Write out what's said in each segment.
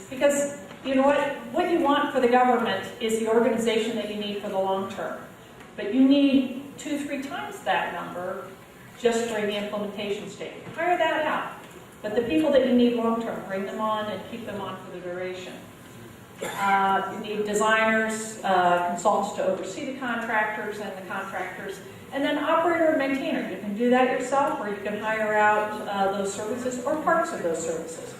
Because you know what you want for the government is the organization that you need for the long term. But you need 2-3 times that number just during the implementation stage. Hire that out. But the people that you need long term, bring them on and keep them on for the duration. You need designers, consultants to oversee the contractors and the contractors, and then operator and maintainer. You can do that yourself, or you can hire out those services or parts of those services.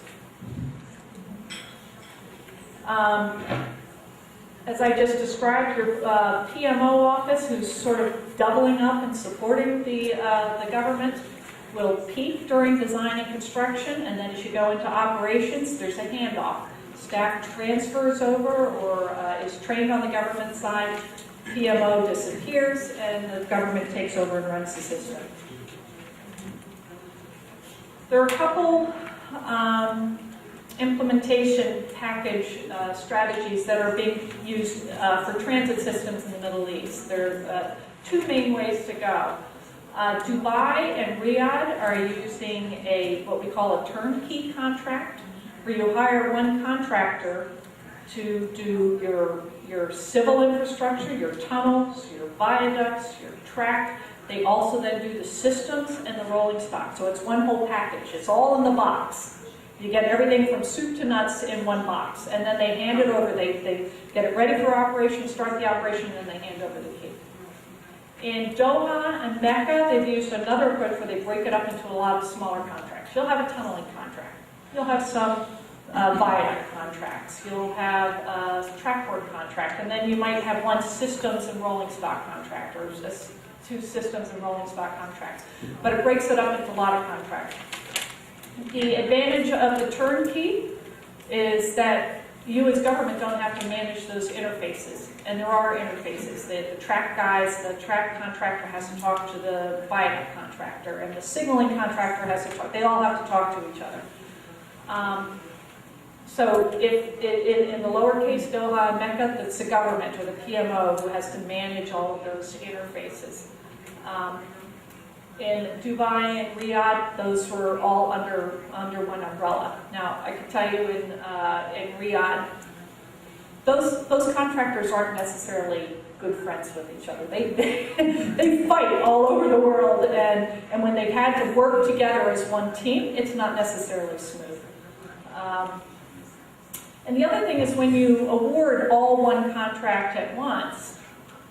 As I just described, your PMO office, who's sort of doubling up and supporting the government, will peak during design and construction, and then as you go into operations, there's a handoff. Staff transfers over or is trained on the government side, PMO disappears, and the government takes over and runs the system. There are a couple implementation package strategies that are being used for transit systems in the Middle East. There are two main ways to go. Dubai and Riyadh are using what we call a turnkey contract, where you hire one contractor to do your civil infrastructure, your tunnels, your viaducts, your track. They also then do the systems and the rolling stock. So it's one whole package. It's all in the box. You get everything from soup to nuts in one box. And then they hand it over. They get it ready for operation, start the operation, and then they hand over the key. In Doha and Mecca, they've used another approach where they break it up into a lot of smaller contracts. You'll have a tunneling contract. You'll have some viaduct contracts. You'll have a trackboard contract. And then you might have one systems and rolling stock contract, or two systems and rolling stock contracts. But it breaks it up into a lot of contracts. The advantage of the turnkey is that you as government don't have to manage those interfaces. And there are interfaces. The track guys, the track contractor has to talk to the viaduct contractor, and the signaling contractor has to talk. They all have to talk to each other. So if in the lowercase Doha and Mecca, it's the government or the PMO who has to manage all of those interfaces. In Dubai and Riyadh, those were all under one umbrella. Now, I can tell you in Riyadh, those contractors aren't necessarily good friends with each other. They fight all over the world, and when they've had to work together as one team, it's not necessarily smooth. And the other thing is when you award all one contract at once,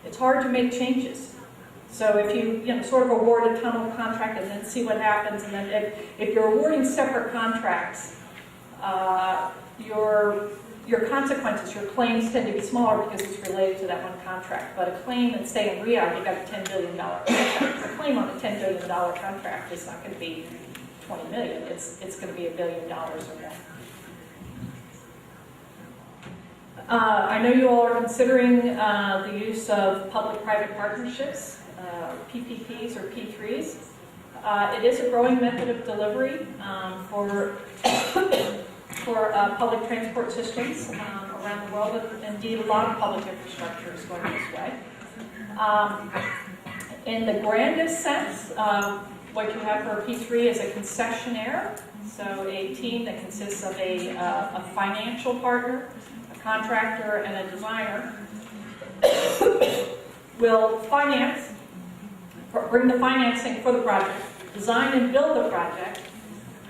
it's hard to make changes. So if you sort of award a tunnel contract and then see what happens, and then if you're awarding separate contracts, your consequences, your claims tend to be smaller because it's related to that one contract. But a claim, and say in Riyadh, you got a $10 billion contract. A claim on a $10 billion contract is not going to be $20 million. It's going to be $1 billion or more. I know you all are considering the use of public-private partnerships. PPPs or P3s. It is a growing method of delivery for public transport systems around the world. Indeed, a lot of public infrastructure is going this way. In the grandest sense, what you have for a P3 is a concessionaire, so a team that consists of a financial partner, a contractor, and a designer will bring the financing for the project, design and build the project,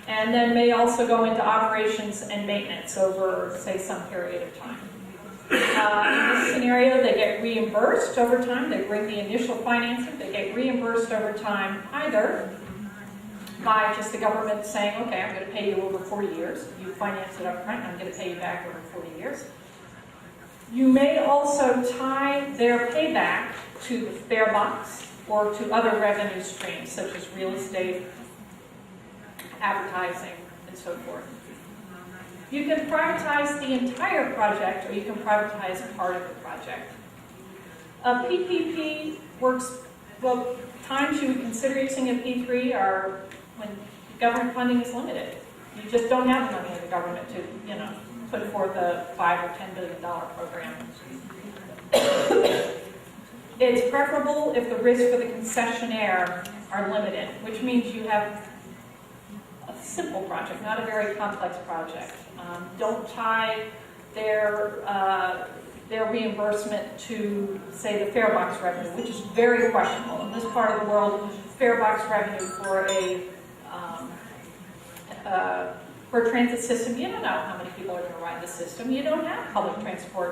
and then may also go into operations and maintenance over, say, some period of time. In this scenario, they get reimbursed over time. They bring the initial financing. They get reimbursed over time, either by just the government saying, okay, I'm going to pay you over 40 years. You finance it up front, I'm going to pay you back over 40 years. You may also tie their payback to the fare box or to other revenue streams, such as real estate, advertising, and so forth. You can privatize the entire project, or you can privatize part of the project. A PPP works, well, times you would consider using a P3 are when government funding is limited. You just don't have the money in the government to, put forth a $5 or $10 billion program. It's preferable if the risks for the concessionaire are limited, which means you have a simple project, not a very complex project. Don't tie their reimbursement to, say, the fare box revenue, which is very questionable. In this part of the world, fare box revenue for a transit system, you don't know how many people are going to ride the system. You don't have public transport